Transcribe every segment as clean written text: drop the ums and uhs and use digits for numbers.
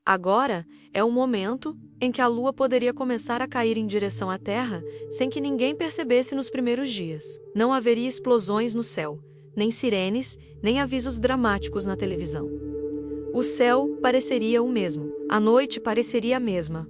Agora é o momento em que a Lua poderia começar a cair em direção à Terra sem que ninguém percebesse nos primeiros dias. Não haveria explosões no céu, nem sirenes, nem avisos dramáticos na televisão. O céu pareceria o mesmo, a noite pareceria a mesma,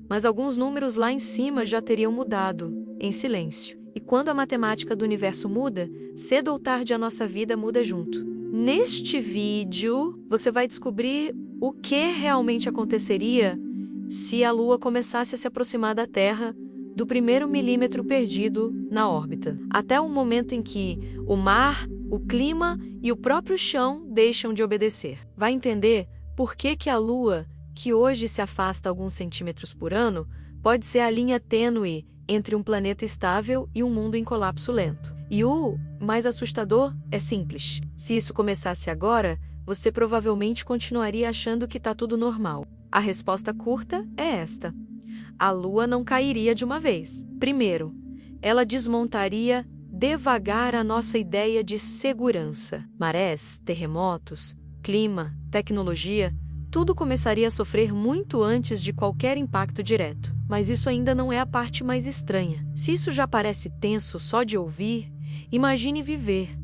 mas alguns números lá em cima já teriam mudado, em silêncio. E quando a matemática do universo muda, cedo ou tarde a nossa vida muda junto. Neste vídeo, você vai descobrir o que realmente aconteceria se a Lua começasse a se aproximar da Terra do primeiro milímetro perdido na órbita, até o momento em que o mar, o clima e o próprio chão deixam de obedecer. Vai entender por que a Lua, que hoje se afasta alguns centímetros por ano, pode ser a linha tênue entre um planeta estável e um mundo em colapso lento. E o mais assustador é simples. Se isso começasse agora, você provavelmente continuaria achando que está tudo normal. A resposta curta é esta: a Lua não cairia de uma vez. Primeiro, ela desmontaria devagar a nossa ideia de segurança. Marés, terremotos, clima, tecnologia, tudo começaria a sofrer muito antes de qualquer impacto direto. Mas isso ainda não é a parte mais estranha. Se isso já parece tenso só de ouvir, imagine viver.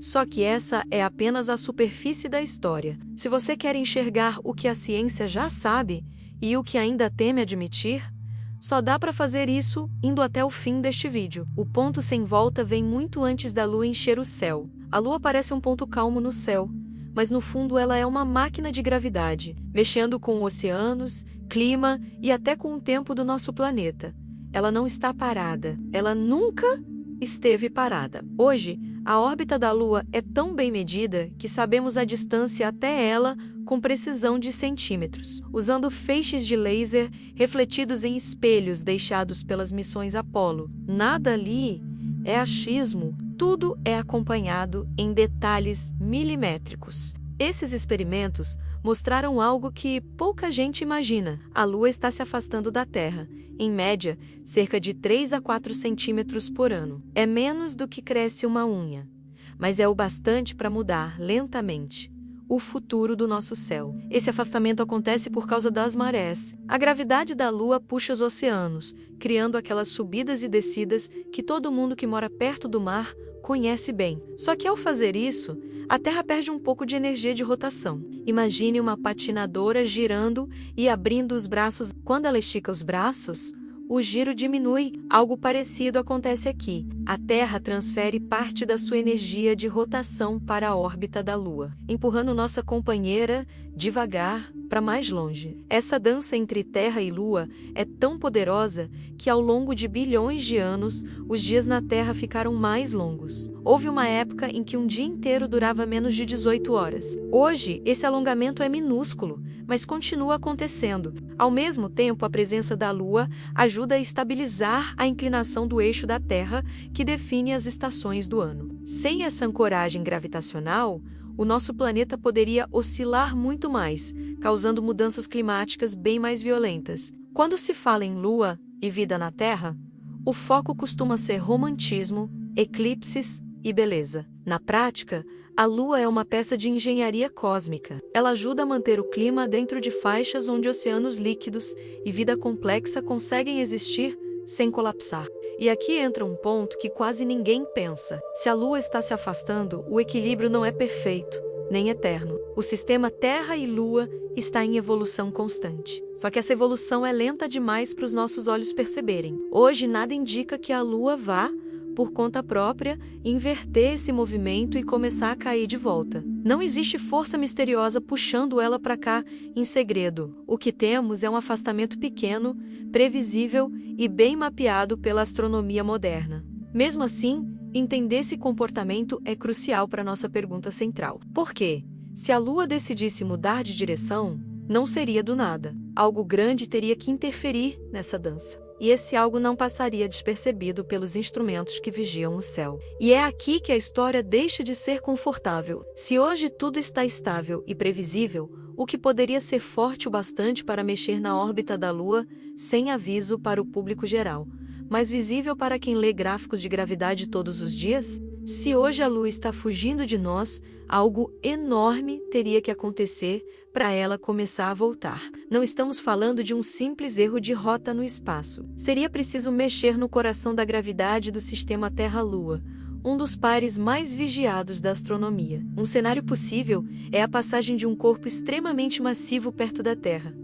Só que essa é apenas a superfície da história. Se você quer enxergar o que a ciência já sabe e o que ainda teme admitir, só dá para fazer isso indo até o fim deste vídeo. O ponto sem volta vem muito antes da Lua encher o céu. A Lua parece um ponto calmo no céu, mas no fundo ela é uma máquina de gravidade, mexendo com oceanos, clima e até com o tempo do nosso planeta. Ela não está parada. Ela nunca esteve parada. Hoje, a órbita da Lua é tão bem medida que sabemos a distância até ela com precisão de centímetros, usando feixes de laser refletidos em espelhos deixados pelas missões Apollo. Nada ali é achismo, tudo é acompanhado em detalhes milimétricos. Esses experimentos mostraram algo que pouca gente imagina. A Lua está se afastando da Terra, em média, cerca de 3 a 4 centímetros por ano. É menos do que cresce uma unha, mas é o bastante para mudar, lentamente, o futuro do nosso céu. Esse afastamento acontece por causa das marés. A gravidade da Lua puxa os oceanos, criando aquelas subidas e descidas que todo mundo que mora perto do mar conhece bem. Só que ao fazer isso, a Terra perde um pouco de energia de rotação. Imagine uma patinadora girando e abrindo os braços. Quando ela estica os braços, o giro diminui. Algo parecido acontece aqui. A Terra transfere parte da sua energia de rotação para a órbita da Lua, empurrando nossa companheira devagar para mais longe. Essa dança entre Terra e Lua é tão poderosa que ao longo de bilhões de anos, os dias na Terra ficaram mais longos. Houve uma época em que um dia inteiro durava menos de 18 horas. Hoje, esse alongamento é minúsculo, mas continua acontecendo. Ao mesmo tempo, a presença da Lua ajuda a estabilizar a inclinação do eixo da Terra, que define as estações do ano. Sem essa ancoragem gravitacional, o nosso planeta poderia oscilar muito mais, causando mudanças climáticas bem mais violentas. Quando se fala em Lua e vida na Terra, o foco costuma ser romantismo, eclipses e beleza. Na prática, a Lua é uma peça de engenharia cósmica. Ela ajuda a manter o clima dentro de faixas onde oceanos líquidos e vida complexa conseguem existir sem colapsar. E aqui entra um ponto que quase ninguém pensa. Se a Lua está se afastando, o equilíbrio não é perfeito, nem eterno. O sistema Terra e Lua está em evolução constante. Só que essa evolução é lenta demais para os nossos olhos perceberem. Hoje, nada indica que a Lua vá, por conta própria, inverter esse movimento e começar a cair de volta. Não existe força misteriosa puxando ela para cá em segredo. O que temos é um afastamento pequeno, previsível e bem mapeado pela astronomia moderna. Mesmo assim, entender esse comportamento é crucial para nossa pergunta central. Por quê? Se a Lua decidisse mudar de direção, não seria do nada. Algo grande teria que interferir nessa dança. E esse algo não passaria despercebido pelos instrumentos que vigiam o céu. E é aqui que a história deixa de ser confortável. Se hoje tudo está estável e previsível, o que poderia ser forte o bastante para mexer na órbita da Lua, sem aviso para o público geral, mas visível para quem lê gráficos de gravidade todos os dias? Se hoje a Lua está fugindo de nós, algo enorme teria que acontecer para ela começar a voltar. Não estamos falando de um simples erro de rota no espaço. Seria preciso mexer no coração da gravidade do sistema Terra-Lua, um dos pares mais vigiados da astronomia. Um cenário possível é a passagem de um corpo extremamente massivo perto da Terra.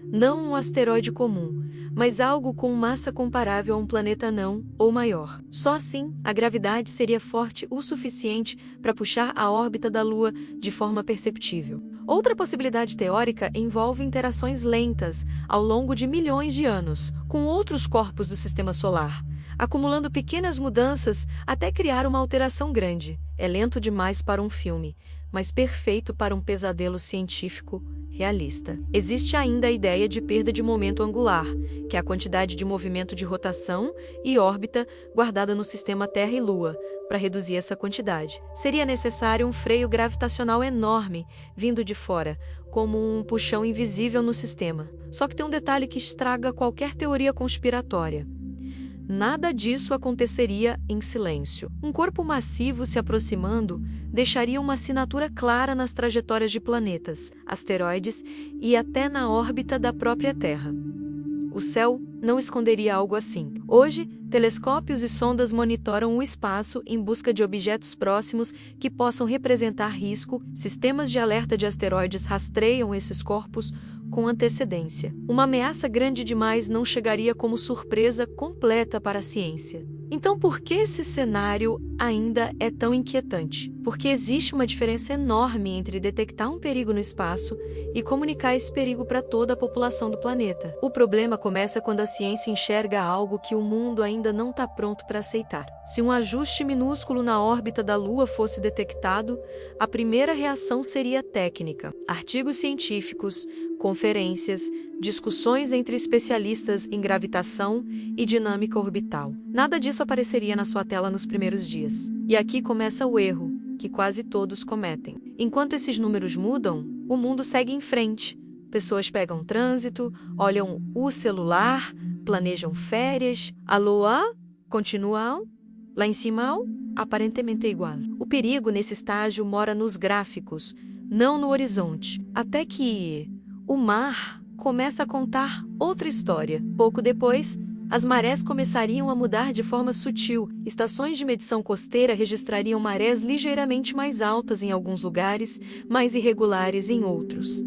Não um asteroide comum, mas algo com massa comparável a um planeta anão ou maior. Só assim, a gravidade seria forte o suficiente para puxar a órbita da Lua de forma perceptível. Outra possibilidade teórica envolve interações lentas ao longo de milhões de anos com outros corpos do Sistema Solar, acumulando pequenas mudanças até criar uma alteração grande. É lento demais para um filme, mas perfeito para um pesadelo científico realista. Existe ainda a ideia de perda de momento angular, que é a quantidade de movimento de rotação e órbita guardada no sistema Terra e Lua. Para reduzir essa quantidade, seria necessário um freio gravitacional enorme vindo de fora, como um puxão invisível no sistema. Só que tem um detalhe que estraga qualquer teoria conspiratória. Nada disso aconteceria em silêncio. Um corpo massivo se aproximando deixaria uma assinatura clara nas trajetórias de planetas, asteroides e até na órbita da própria Terra. O céu não esconderia algo assim. Hoje, telescópios e sondas monitoram o espaço em busca de objetos próximos que possam representar risco. Sistemas de alerta de asteroides rastreiam esses corpos com antecedência. Uma ameaça grande demais não chegaria como surpresa completa para a ciência. Então, por que esse cenário ainda é tão inquietante? Porque existe uma diferença enorme entre detectar um perigo no espaço e comunicar esse perigo para toda a população do planeta. O problema começa quando a ciência enxerga algo que o mundo ainda não está pronto para aceitar. Se um ajuste minúsculo na órbita da Lua fosse detectado, a primeira reação seria técnica. Artigos científicos, conferências, discussões entre especialistas em gravitação e dinâmica orbital. Nada disso apareceria na sua tela nos primeiros dias. E aqui começa o erro, que quase todos cometem. Enquanto esses números mudam, o mundo segue em frente. Pessoas pegam trânsito, olham o celular, planejam férias. A Lua continua lá em cima, aparentemente igual. O perigo nesse estágio mora nos gráficos, não no horizonte. Até que o mar começa a contar outra história. Pouco depois, as marés começariam a mudar de forma sutil. Estações de medição costeira registrariam marés ligeiramente mais altas em alguns lugares, mais irregulares em outros.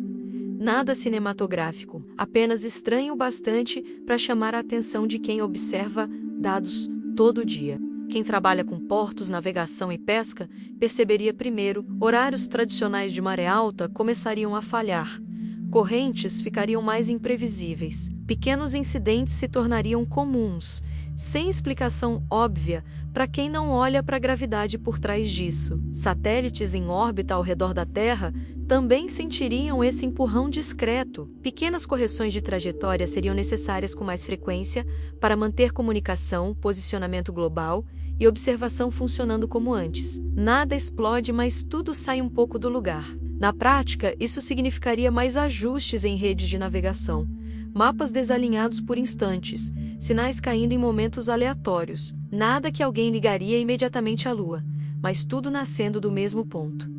Nada cinematográfico, apenas estranho o bastante para chamar a atenção de quem observa dados todo dia. Quem trabalha com portos, navegação e pesca perceberia primeiro. Horários tradicionais de maré alta começariam a falhar. Correntes ficariam mais imprevisíveis. Pequenos incidentes se tornariam comuns, sem explicação óbvia para quem não olha para a gravidade por trás disso. Satélites em órbita ao redor da Terra também sentiriam esse empurrão discreto. Pequenas correções de trajetória seriam necessárias com mais frequência para manter comunicação, posicionamento global e observação funcionando como antes. Nada explode, mas tudo sai um pouco do lugar. Na prática, isso significaria mais ajustes em redes de navegação, mapas desalinhados por instantes, sinais caindo em momentos aleatórios. Nada que alguém ligaria imediatamente à Lua, mas tudo nascendo do mesmo ponto.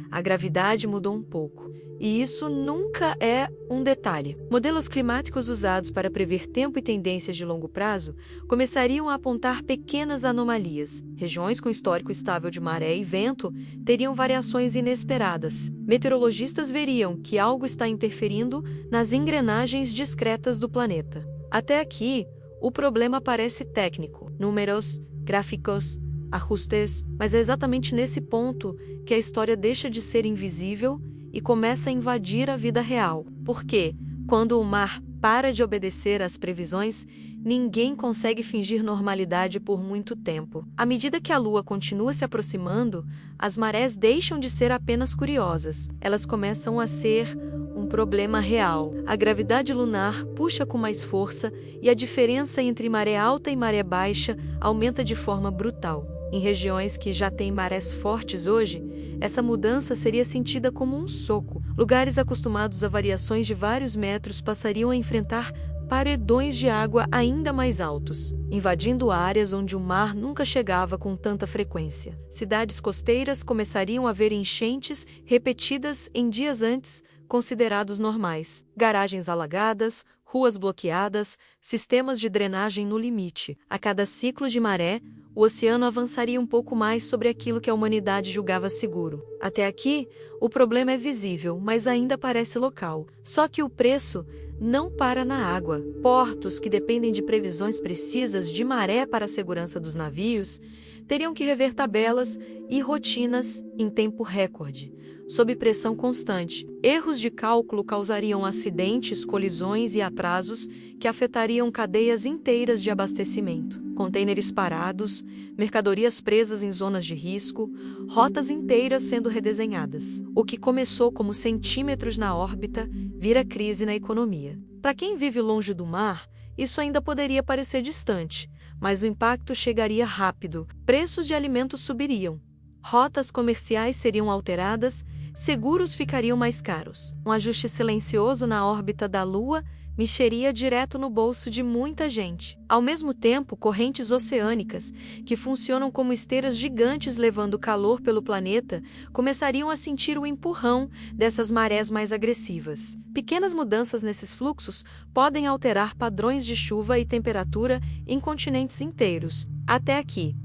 A gravidade mudou um pouco, e isso nunca é um detalhe. Modelos climáticos usados para prever tempo e tendências de longo prazo começariam a apontar pequenas anomalias. Regiões com histórico estável de maré e vento teriam variações inesperadas. Meteorologistas veriam que algo está interferindo nas engrenagens discretas do planeta. Até aqui, o problema parece técnico. Números, gráficos, ajustes, mas é exatamente nesse ponto que a história deixa de ser invisível e começa a invadir a vida real. Porque, quando o mar para de obedecer às previsões, ninguém consegue fingir normalidade por muito tempo. À medida que a Lua continua se aproximando, as marés deixam de ser apenas curiosas. Elas começam a ser um problema real. A gravidade lunar puxa com mais força e a diferença entre maré alta e maré baixa aumenta de forma brutal. Em regiões que já têm marés fortes hoje, essa mudança seria sentida como um soco. Lugares acostumados a variações de vários metros passariam a enfrentar paredões de água ainda mais altos, invadindo áreas onde o mar nunca chegava com tanta frequência. Cidades costeiras começariam a ver enchentes repetidas em dias antes considerados normais, garagens alagadas, ruas bloqueadas, sistemas de drenagem no limite. A cada ciclo de maré, o oceano avançaria um pouco mais sobre aquilo que a humanidade julgava seguro. Até aqui, o problema é visível, mas ainda parece local. Só que o preço não para na água. Portos que dependem de previsões precisas de maré para a segurança dos navios teriam que rever tabelas e rotinas em tempo recorde, sob pressão constante. Erros de cálculo causariam acidentes, colisões e atrasos que afetariam cadeias inteiras de abastecimento. Contêineres parados, mercadorias presas em zonas de risco, rotas inteiras sendo redesenhadas. O que começou como centímetros na órbita vira crise na economia. Para quem vive longe do mar, isso ainda poderia parecer distante, mas o impacto chegaria rápido. Preços de alimentos subiriam, rotas comerciais seriam alteradas, seguros ficariam mais caros. Um ajuste silencioso na órbita da Lua mexeria direto no bolso de muita gente. Ao mesmo tempo, correntes oceânicas, que funcionam como esteiras gigantes levando calor pelo planeta, começariam a sentir o empurrão dessas marés mais agressivas. Pequenas mudanças nesses fluxos podem alterar padrões de chuva e temperatura em continentes inteiros. Até aqui,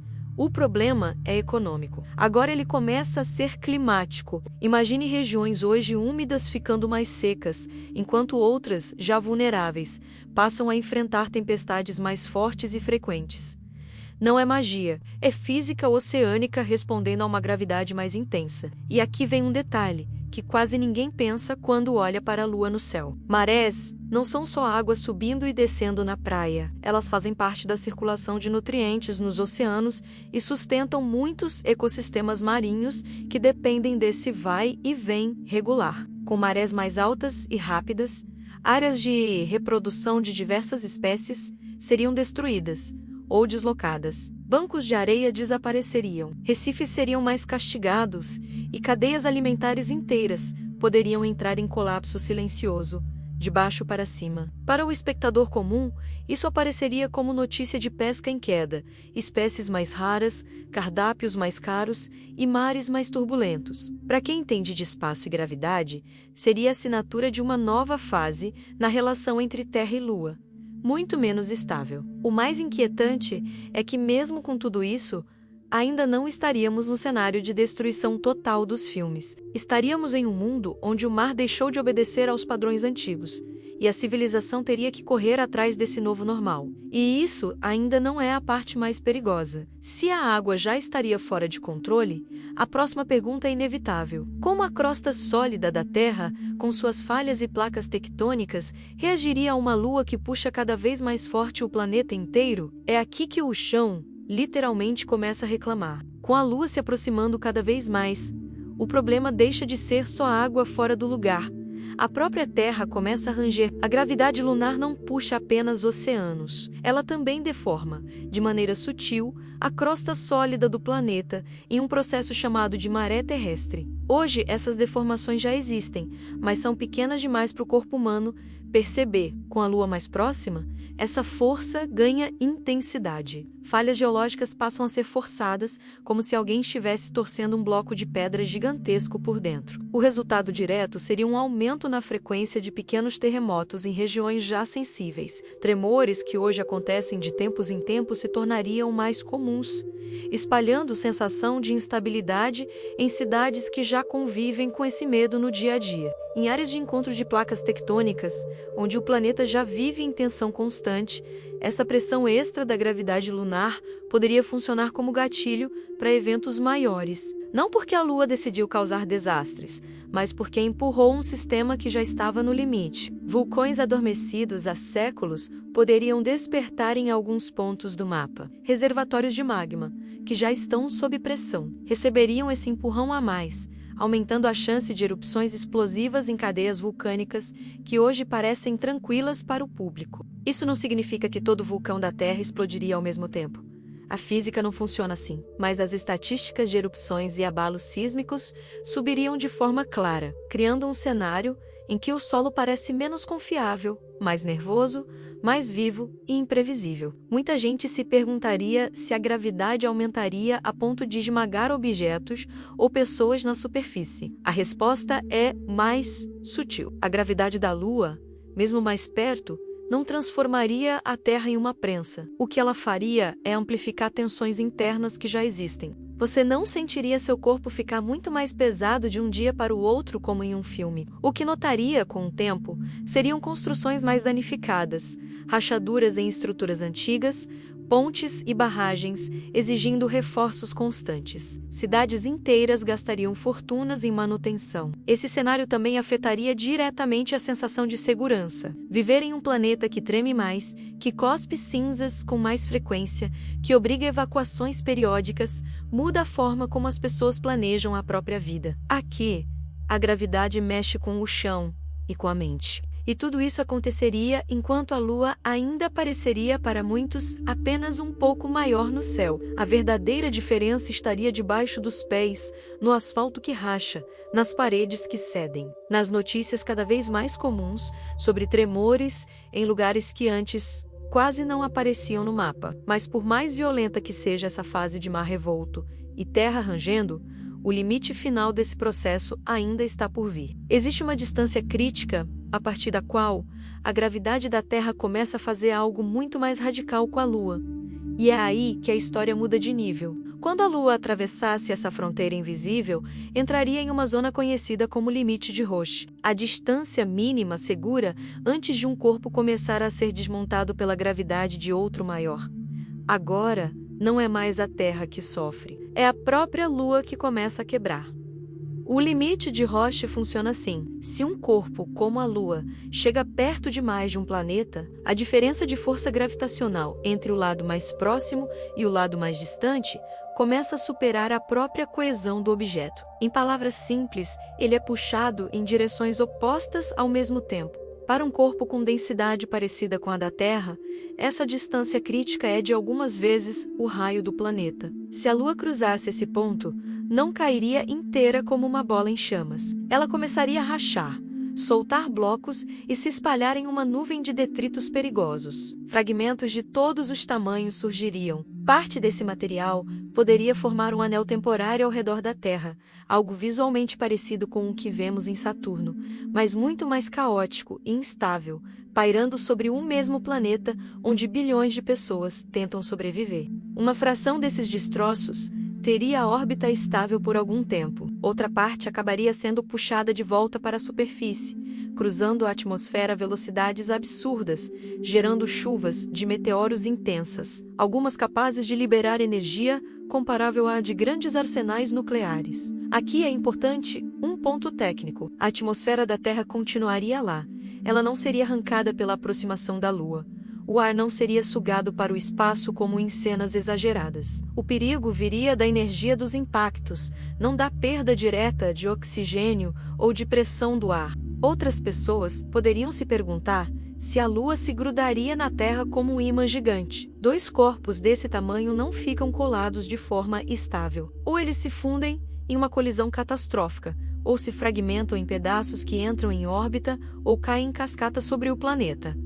o problema é econômico. Agora ele começa a ser climático. Imagine regiões hoje úmidas ficando mais secas, enquanto outras, já vulneráveis, passam a enfrentar tempestades mais fortes e frequentes. Não é magia, é física oceânica respondendo a uma gravidade mais intensa. E aqui vem um detalhe que quase ninguém pensa quando olha para a Lua no céu. Marés não são só água subindo e descendo na praia. Elas fazem parte da circulação de nutrientes nos oceanos e sustentam muitos ecossistemas marinhos que dependem desse vai e vem regular. Com marés mais altas e rápidas, áreas de reprodução de diversas espécies seriam destruídas ou deslocadas. Bancos de areia desapareceriam, recifes seriam mais castigados e cadeias alimentares inteiras poderiam entrar em colapso silencioso, de baixo para cima. Para o espectador comum, isso apareceria como notícia de pesca em queda, espécies mais raras, cardápios mais caros e mares mais turbulentos. Para quem entende de espaço e gravidade, seria a assinatura de uma nova fase na relação entre Terra e Lua, muito menos estável. O mais inquietante é que, mesmo com tudo isso, ainda não estaríamos no cenário de destruição total dos filmes. Estaríamos em um mundo onde o mar deixou de obedecer aos padrões antigos, e a civilização teria que correr atrás desse novo normal. E isso ainda não é a parte mais perigosa. Se a água já estaria fora de controle, a próxima pergunta é inevitável. Como a crosta sólida da Terra, com suas falhas e placas tectônicas, reagiria a uma Lua que puxa cada vez mais forte o planeta inteiro? É aqui que o chão literalmente começa a reclamar. Com a Lua se aproximando cada vez mais, o problema deixa de ser só água fora do lugar. A própria Terra começa a ranger. A gravidade lunar não puxa apenas oceanos. Ela também deforma, de maneira sutil, a crosta sólida do planeta em um processo chamado de maré terrestre. Hoje, essas deformações já existem, mas são pequenas demais para o corpo humano perceber. Com a Lua mais próxima, essa força ganha intensidade. Falhas geológicas passam a ser forçadas, como se alguém estivesse torcendo um bloco de pedra gigantesco por dentro. O resultado direto seria um aumento na frequência de pequenos terremotos em regiões já sensíveis. Tremores que hoje acontecem de tempos em tempos se tornariam mais comuns, espalhando sensação de instabilidade em cidades que já convivem com esse medo no dia a dia. Em áreas de encontro de placas tectônicas, onde o planeta já vive em tensão constante, essa pressão extra da gravidade lunar poderia funcionar como gatilho para eventos maiores. Não porque a Lua decidiu causar desastres, mas porque empurrou um sistema que já estava no limite. Vulcões adormecidos há séculos poderiam despertar em alguns pontos do mapa. Reservatórios de magma, que já estão sob pressão, receberiam esse empurrão a mais, aumentando a chance de erupções explosivas em cadeias vulcânicas que hoje parecem tranquilas para o público. Isso não significa que todo vulcão da Terra explodiria ao mesmo tempo. A física não funciona assim, mas as estatísticas de erupções e abalos sísmicos subiriam de forma clara, criando um cenário em que o solo parece menos confiável, mais nervoso, mais vivo e imprevisível. Muita gente se perguntaria se a gravidade aumentaria a ponto de esmagar objetos ou pessoas na superfície. A resposta é mais sutil. A gravidade da Lua, mesmo mais perto, não transformaria a Terra em uma prensa. O que ela faria é amplificar tensões internas que já existem. Você não sentiria seu corpo ficar muito mais pesado de um dia para o outro como em um filme. O que notaria, com o tempo, seriam construções mais danificadas, rachaduras em estruturas antigas, pontes e barragens, exigindo reforços constantes. Cidades inteiras gastariam fortunas em manutenção. Esse cenário também afetaria diretamente a sensação de segurança. Viver em um planeta que treme mais, que cospe cinzas com mais frequência, que obriga evacuações periódicas, muda a forma como as pessoas planejam a própria vida. Aqui, a gravidade mexe com o chão e com a mente. E tudo isso aconteceria enquanto a Lua ainda pareceria para muitos apenas um pouco maior no céu. A verdadeira diferença estaria debaixo dos pés, no asfalto que racha, nas paredes que cedem, nas notícias cada vez mais comuns sobre tremores em lugares que antes quase não apareciam no mapa. Mas por mais violenta que seja essa fase de mar revolto e terra rangendo, o limite final desse processo ainda está por vir. Existe uma distância crítica a partir da qual a gravidade da Terra começa a fazer algo muito mais radical com a Lua. E é aí que a história muda de nível. Quando a Lua atravessasse essa fronteira invisível, entraria em uma zona conhecida como limite de Roche, a distância mínima segura antes de um corpo começar a ser desmontado pela gravidade de outro maior. Agora, não é mais a Terra que sofre, é a própria Lua que começa a quebrar. O limite de Roche funciona assim: se um corpo, como a Lua, chega perto demais de um planeta, a diferença de força gravitacional entre o lado mais próximo e o lado mais distante começa a superar a própria coesão do objeto. Em palavras simples, ele é puxado em direções opostas ao mesmo tempo. Para um corpo com densidade parecida com a da Terra, essa distância crítica é de algumas vezes o raio do planeta. Se a Lua cruzasse esse ponto, não cairia inteira como uma bola em chamas. Ela começaria a rachar, soltar blocos e se espalhar em uma nuvem de detritos perigosos. Fragmentos de todos os tamanhos surgiriam. Parte desse material poderia formar um anel temporário ao redor da Terra, algo visualmente parecido com o que vemos em Saturno, mas muito mais caótico e instável, pairando sobre um mesmo planeta onde bilhões de pessoas tentam sobreviver. Uma fração desses destroços teria a órbita estável por algum tempo. Outra parte acabaria sendo puxada de volta para a superfície, cruzando a atmosfera a velocidades absurdas, gerando chuvas de meteoros intensas, algumas capazes de liberar energia comparável à de grandes arsenais nucleares. Aqui é importante um ponto técnico: a atmosfera da Terra continuaria lá. Ela não seria arrancada pela aproximação da Lua. O ar não seria sugado para o espaço como em cenas exageradas. O perigo viria da energia dos impactos, não da perda direta de oxigênio ou de pressão do ar. Outras pessoas poderiam se perguntar se a Lua se grudaria na Terra como um ímã gigante. Dois corpos desse tamanho não ficam colados de forma estável. Ou eles se fundem em uma colisão catastrófica, ou se fragmentam em pedaços que entram em órbita ou caem em cascata sobre o planeta.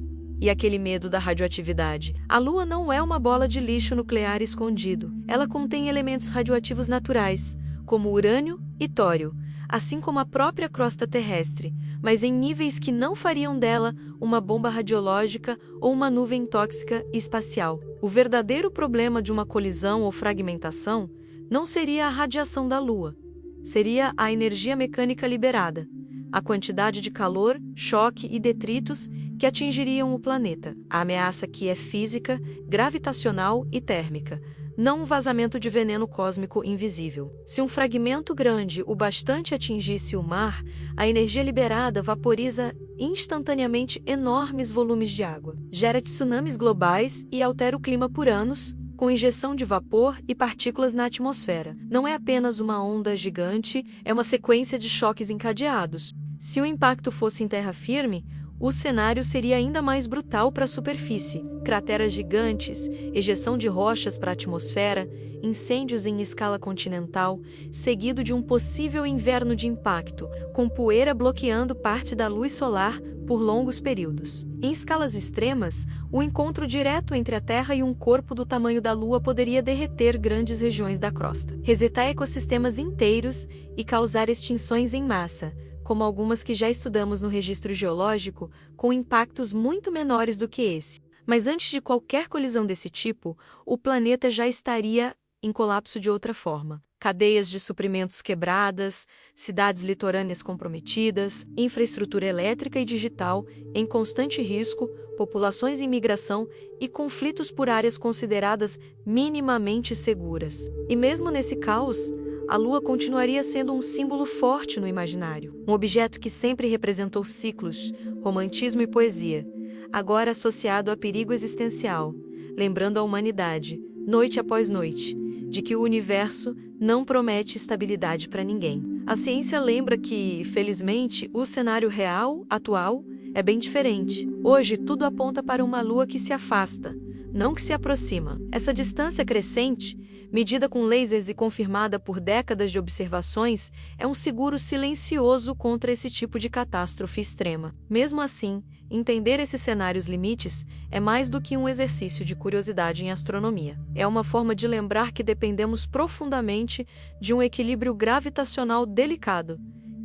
E aquele medo da radioatividade. A Lua não é uma bola de lixo nuclear escondido. Ela contém elementos radioativos naturais, como urânio e tório, assim como a própria crosta terrestre, mas em níveis que não fariam dela uma bomba radiológica ou uma nuvem tóxica espacial. O verdadeiro problema de uma colisão ou fragmentação não seria a radiação da Lua, seria a energia mecânica liberada, a quantidade de calor, choque e detritos que atingiriam o planeta. A ameaça aqui é física, gravitacional e térmica, não um vazamento de veneno cósmico invisível. Se um fragmento grande o bastante atingisse o mar, a energia liberada vaporiza instantaneamente enormes volumes de água, gera tsunamis globais e altera o clima por anos, com injeção de vapor e partículas na atmosfera. Não é apenas uma onda gigante, é uma sequência de choques encadeados. Se o impacto fosse em terra firme, o cenário seria ainda mais brutal para a superfície. Crateras gigantes, ejeção de rochas para a atmosfera, incêndios em escala continental, seguido de um possível inverno de impacto, com poeira bloqueando parte da luz solar por longos períodos. Em escalas extremas, o encontro direto entre a Terra e um corpo do tamanho da Lua poderia derreter grandes regiões da crosta, resetar ecossistemas inteiros e causar extinções em massa, como algumas que já estudamos no registro geológico, com impactos muito menores do que esse. Mas antes de qualquer colisão desse tipo, o planeta já estaria em colapso de outra forma. Cadeias de suprimentos quebradas, cidades litorâneas comprometidas, infraestrutura elétrica e digital em constante risco, populações em migração e conflitos por áreas consideradas minimamente seguras. E mesmo nesse caos, a Lua continuaria sendo um símbolo forte no imaginário, um objeto que sempre representou ciclos, romantismo e poesia, agora associado a perigo existencial, lembrando a humanidade, noite após noite, de que o universo não promete estabilidade para ninguém. A ciência lembra que, felizmente, o cenário real, atual, é bem diferente. Hoje, tudo aponta para uma Lua que se afasta, não que se aproxima. Essa distância crescente, medida com lasers e confirmada por décadas de observações, é um seguro silencioso contra esse tipo de catástrofe extrema. Mesmo assim, entender esses cenários limites é mais do que um exercício de curiosidade em astronomia. É uma forma de lembrar que dependemos profundamente de um equilíbrio gravitacional delicado,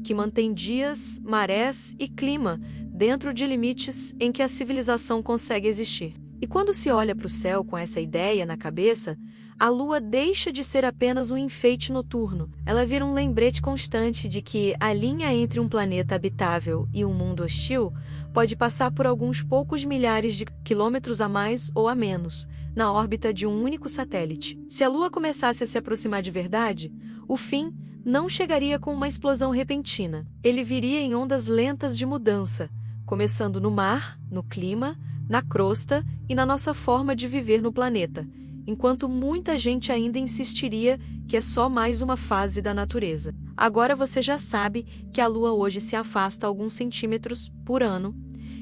que mantém dias, marés e clima dentro de limites em que a civilização consegue existir. E quando se olha para o céu com essa ideia na cabeça, a Lua deixa de ser apenas um enfeite noturno. Ela vira um lembrete constante de que a linha entre um planeta habitável e um mundo hostil pode passar por alguns poucos milhares de quilômetros a mais ou a menos, na órbita de um único satélite. Se a Lua começasse a se aproximar de verdade, o fim não chegaria com uma explosão repentina. Ele viria em ondas lentas de mudança, começando no mar, no clima, na crosta e na nossa forma de viver no planeta, enquanto muita gente ainda insistiria que é só mais uma fase da natureza. Agora você já sabe que a Lua hoje se afasta alguns centímetros por ano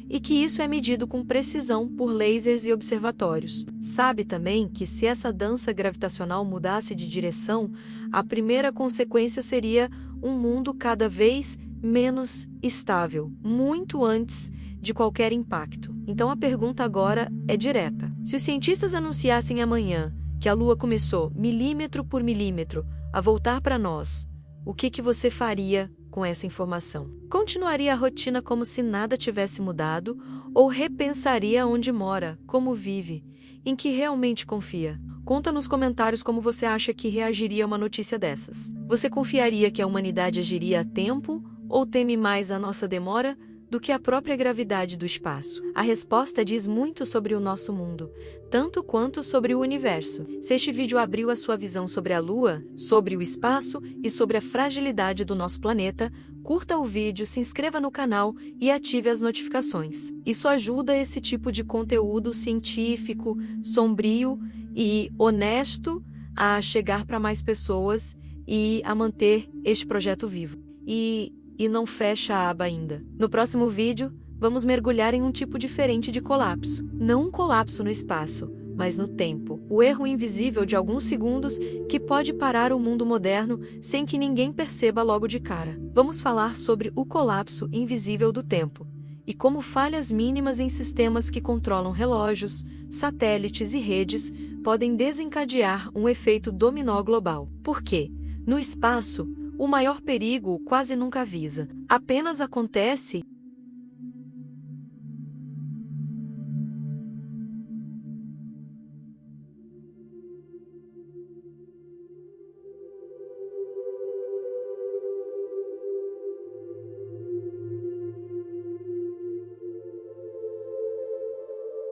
e que isso é medido com precisão por lasers e observatórios. Sabe também que se essa dança gravitacional mudasse de direção, a primeira consequência seria um mundo cada vez menos estável, muito antes de qualquer impacto. Então a pergunta agora é direta. Se os cientistas anunciassem amanhã que a Lua começou, milímetro por milímetro, a voltar para nós, o que você faria com essa informação? Continuaria a rotina como se nada tivesse mudado ou repensaria onde mora, como vive, em que realmente confia? Conta nos comentários como você acha que reagiria a uma notícia dessas. Você confiaria que a humanidade agiria a tempo ou teme mais a nossa demora do que a própria gravidade do espaço? A resposta diz muito sobre o nosso mundo, tanto quanto sobre o universo. Se este vídeo abriu a sua visão sobre a Lua, sobre o espaço e sobre a fragilidade do nosso planeta, curta o vídeo, se inscreva no canal e ative as notificações. Isso ajuda esse tipo de conteúdo científico, sombrio e honesto a chegar para mais pessoas e a manter este projeto vivo. E não fecha a aba ainda. No próximo vídeo, vamos mergulhar em um tipo diferente de colapso. Não um colapso no espaço, mas no tempo. O erro invisível de alguns segundos que pode parar o mundo moderno sem que ninguém perceba logo de cara. Vamos falar sobre o colapso invisível do tempo e como falhas mínimas em sistemas que controlam relógios, satélites e redes podem desencadear um efeito dominó global. Por quê? No espaço, o maior perigo quase nunca avisa. Apenas acontece